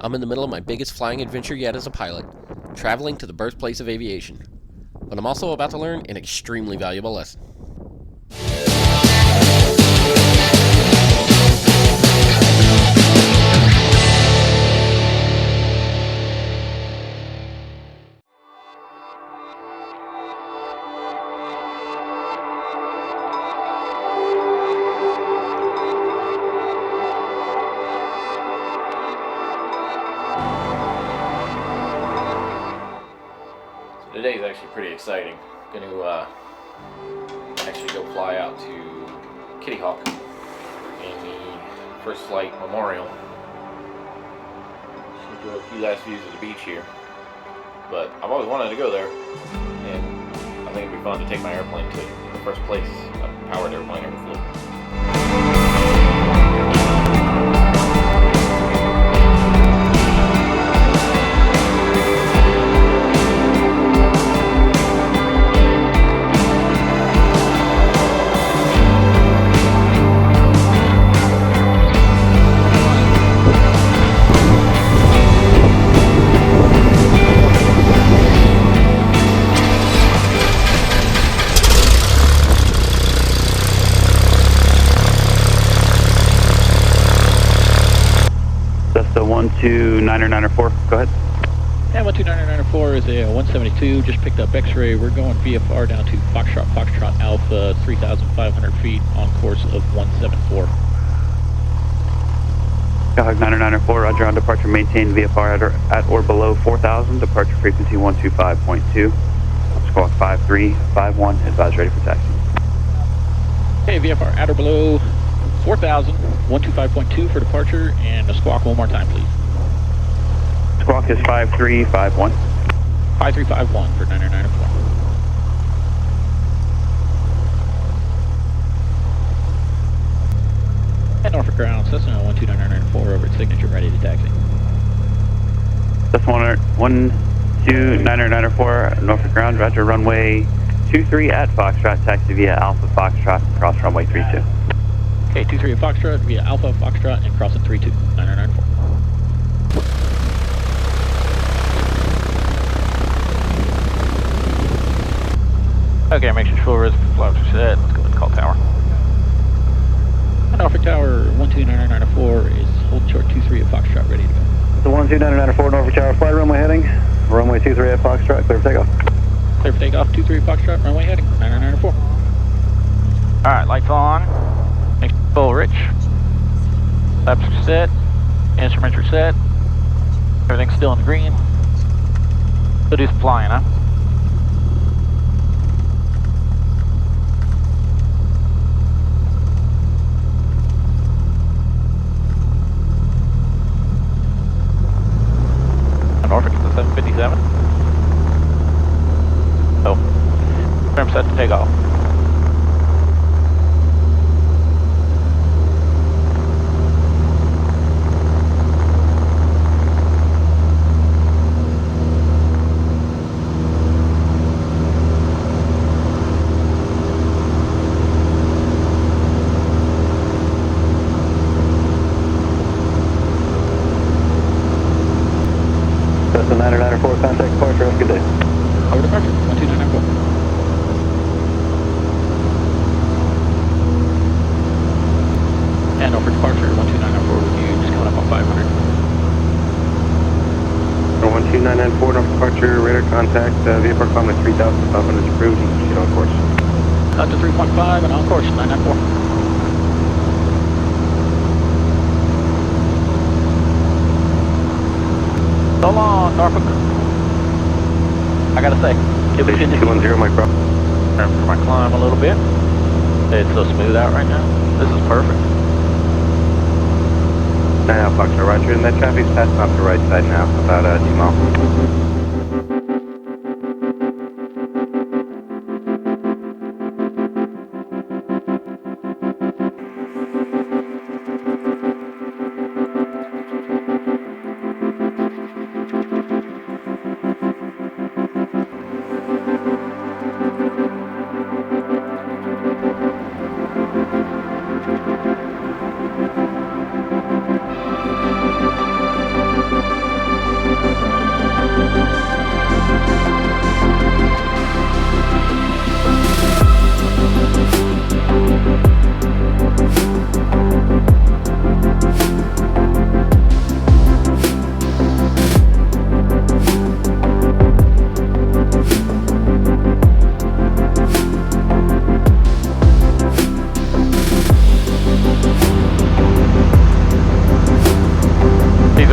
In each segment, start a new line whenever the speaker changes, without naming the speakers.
I'm in the middle of my biggest flying adventure yet as a pilot, traveling to the birthplace of aviation. But I'm also about to learn an extremely valuable lesson. Today is actually pretty exciting. I'm going to actually go fly out to Kitty Hawk in the first flight memorial. Should do a few last views of the beach here. But I've always wanted to go there, and I think it'd be fun to take my airplane to the first place a powered airplane ever flew.
That's the 129er 4. Go ahead.
And 129er is a 172. Just picked up X-ray. We're going VFR down to Foxtrot Alpha, 3,500 feet on course of 174.
Skyhawk 9er 4. Roger. On departure, maintain VFR at or below 4,000. Departure frequency 125.2. Squawk 5351. Advise ready for taxi.
Okay, VFR at or below 4,000, 125.2 for departure, and a squawk one more time, please.
Squawk is 5351.
5351 for 9er 4. And Norfolk ground, Cessna 129er over at signature, ready to taxi.
That's 129er 4, Norfolk ground, roger, runway 23 at Foxtrot, taxi via Alpha Foxtrot, cross runway 32.
Okay, 23 at Foxtrot via Alpha Foxtrot and crossing 32, 9er 4. Okay, make sure full risk flaps are set. Let's go ahead and call tower. Norfolk Tower 129er is hold short 23 at Foxtrot, ready to go.
The 129er 4 Norfolk Tower, flight runway heading, runway 23 at Foxtrot, clear for takeoff.
Clear for takeoff, 23 at Foxtrot, runway heading, 9er 4. Alright, lights on. Make sure full rich. Flaps are set. Instruments are set. Everything's still in the green. So do some flying, huh? Norfolk is the 757. So, trim set to take off.
That's the 9er 4, contact departure, have a good day.
Over departure, 129er 4. And over departure, 129er 4 with you, just coming up on 500.
129er 4, Norfolk departure, radar contact, VFR climb at 3,500 is approved, you can proceed on course.
Up to 3.5 and on course, 994. So long, Norfolk. I gotta say, it was
210, Mike Brown.
turn for my climb a little bit. It's so smooth out right now. This is perfect.
9 out Foxtrot, roger, and that traffic's passing off the right side now, about 2 miles.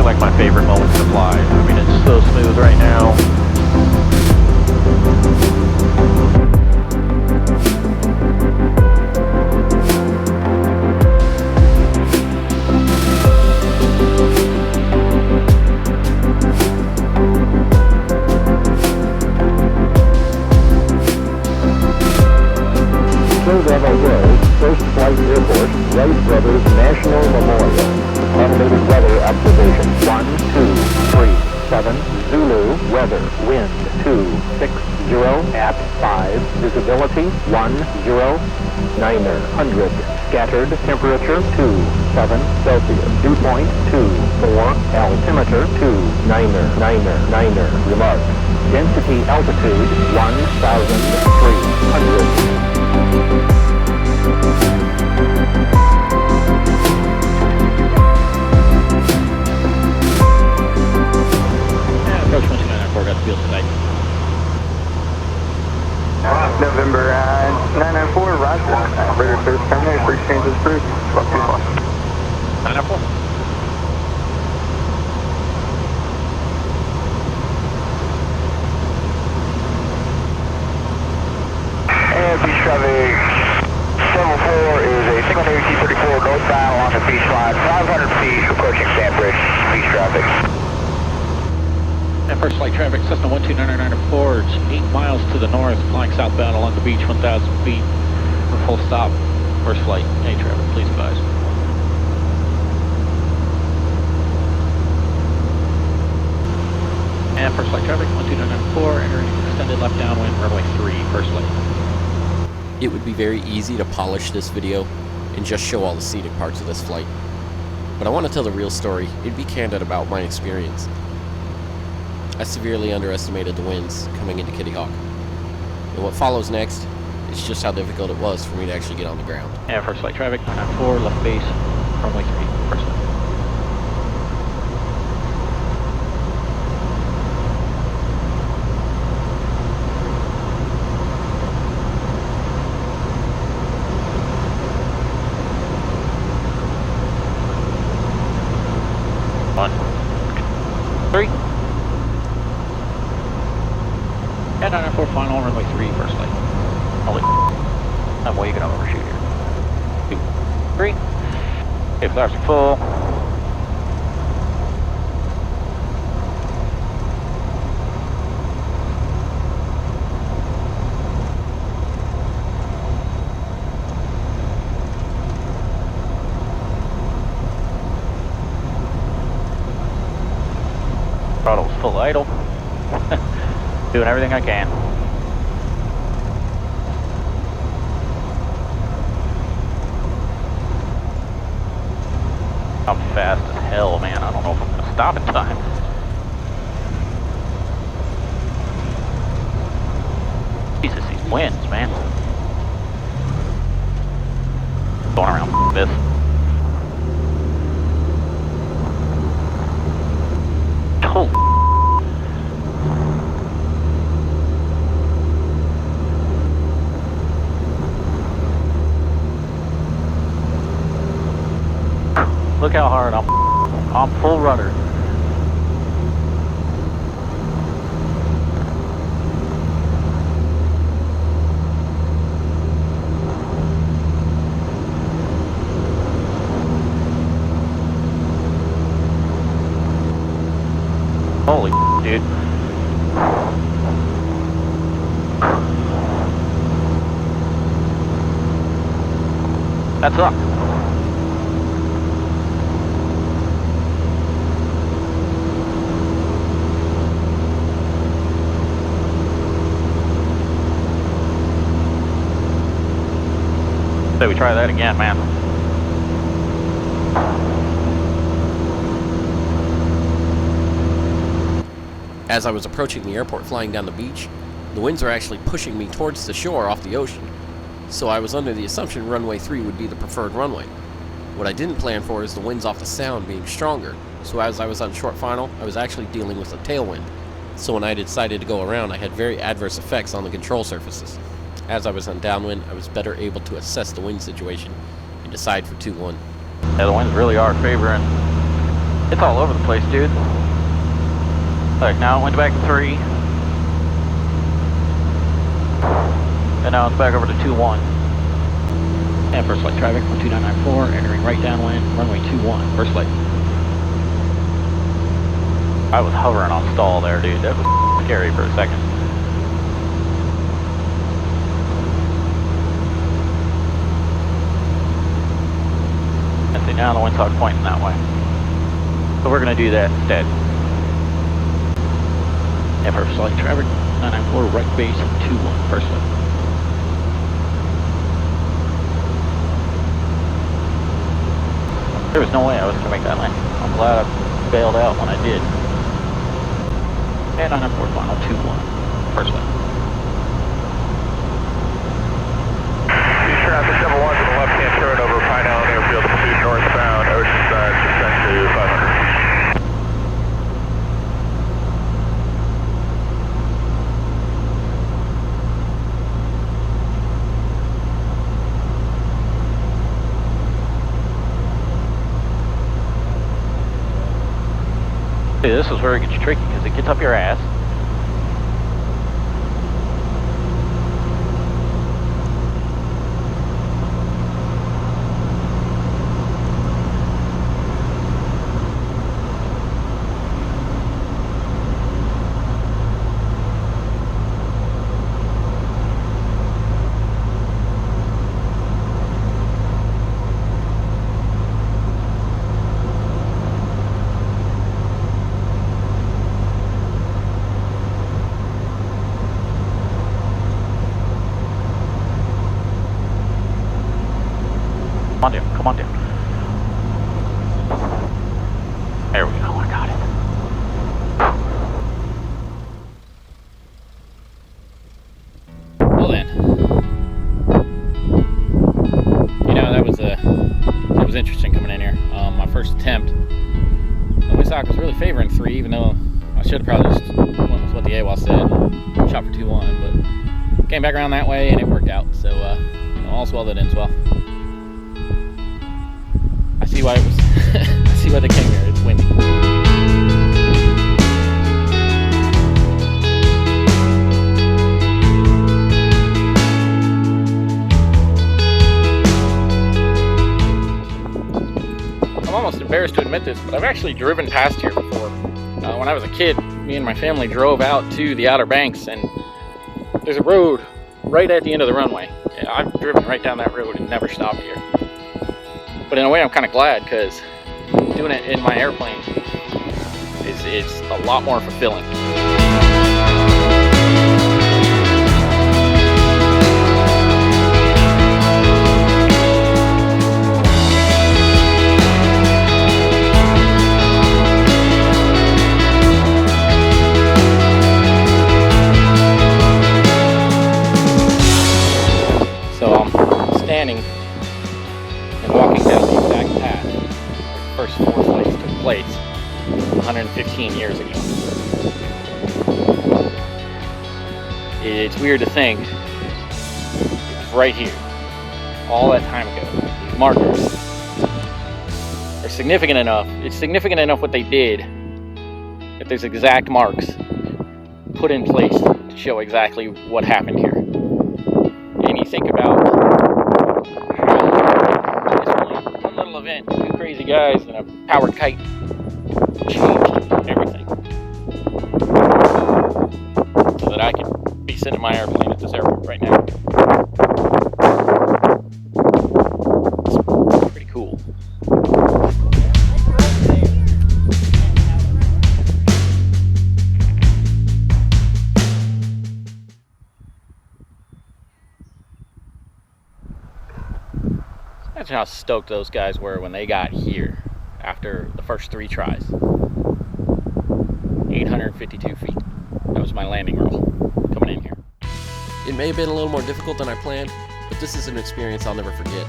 probably like my favorite moments to fly. I mean, it's so smooth right now.
First Flight Airport, Wright Brothers National Memorial. Automated weather observation. 1237 Zulu. Weather. Wind 260 at 5. Visibility 10900. Scattered. Temperature 27 Celsius. Dew point 24. Altimeter 2999. Remarks. Density altitude 1,300.
Approach 1294, got the field tonight.
November 994, Roger. Radar service terminated, for exchange is approved. About 2 o'clock.
994.
And beach traffic 74 is a single new T-34 northbound along the beach line, 500 feet approaching Sandbridge, beach traffic.
And first flight traffic, Cessna 12994, it's 8 miles to the north, flying southbound along the beach, 1,000 feet for full stop. First flight, any traffic, please advise. And first flight traffic, 12994, entering extended left downwind, runway 3, first flight.
It would be very easy to polish this video and just show all the scenic parts of this flight. But I want to tell the real story and be candid about my experience. I severely underestimated the winds coming into Kitty Hawk. And what follows next is just how difficult it was for me to actually get on the ground.
And first flight traffic, 994, left base, runway 3, first flight. And 994 final, runway 3, first flight. Holy I'm way you can overshoot here. 2, 3. Okay, flaps are full. Throttle's full idle. Doing everything I can. I'm fast as hell, man. I don't know if I'm gonna stop in time. Jesus, these winds, man. Going around this. Oh. Look how hard I'm full rudder. Holy dude. That's up. Say we try that again, man.
As I was approaching the airport flying down the beach, the winds were actually pushing me towards the shore off the ocean, so I was under the assumption runway 3 would be the preferred runway. What I didn't plan for is the winds off the sound being stronger, so as I was on short final, I was actually dealing with a tailwind. So when I decided to go around, I had very adverse effects on the control surfaces. As I was on downwind, I was better able to assess the wind situation and decide for 2-1.
Yeah, the winds really are favoring It's all over the place, dude. Like now it went back to 3. And now it's back over to 2-1. And first flight traffic 2994, entering right downwind, runway 21, first flight. I was hovering on stall there, dude. That was scary for a second. And see, now the windsock's pointing that way. So we're going to do that instead. And first flight traffic 994, right base 21, first flight. There was no way I was going to make that landing. I'm glad I bailed out when I did. And 994 final 2-1, first flight.
East traffic 71 to the left-hand turn over Pine Island Airfield, pursuit northbound, Oceanside, descent to 500.
See, this is where it gets tricky because it gets up your ass. Come on down, come on down. There we go, I got it.
Well then, you know, that was interesting coming in here. My first attempt, the windsock was really favoring 3, even though I should have probably just went with what the AWOL said, shot for 2-1, but came back around that way and it worked out. So, you know, all's well that ends well. I see why it was. I see why they came here. It's windy. I'm almost embarrassed to admit this, but I've actually driven past here before. When I was a kid, me and my family drove out to the Outer Banks, and there's a road right at the end of the runway. I've driven right down that road and never stopped here. But in a way, I'm kind of glad, because doing it in my airplane is a lot more fulfilling. So I'm standing and walking down the exact path where the first 4 flights took place 115 years ago. It's weird to think it was right here, all that time ago. These markers are significant enough. It's significant enough what they did that there's exact marks put in place to show exactly what happened here. And you think about one little event, 2 crazy guys and a powered kite changed everything. So that I could be sitting in my airplane at this airport right now. It's pretty cool. Imagine how stoked those guys were when they got here after the first 3 tries. 852 feet. That was my landing roll coming in here.
It may have been a little more difficult than I planned, but this is an experience I'll never forget.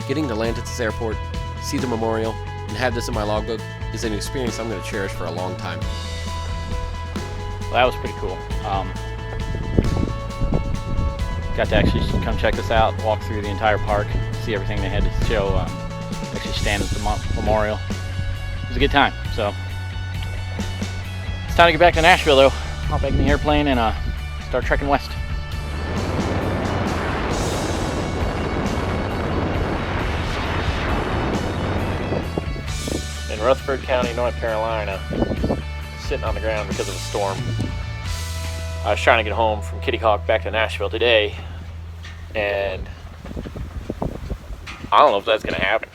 Getting to land at this airport, see the memorial, and have this in my logbook is an experience I'm going to cherish for a long time.
Well, that was pretty cool. Got to actually come check this out, walk through the entire park, see everything they had to show, actually stand at the memorial. it was a good time. So it's time to get back to Nashville though. Hop back in the airplane and start trekking west.
In Rutherford County, North Carolina, sitting on the ground because of a storm. I was trying to get home from Kitty Hawk back to Nashville today, and I don't know if that's going to happen.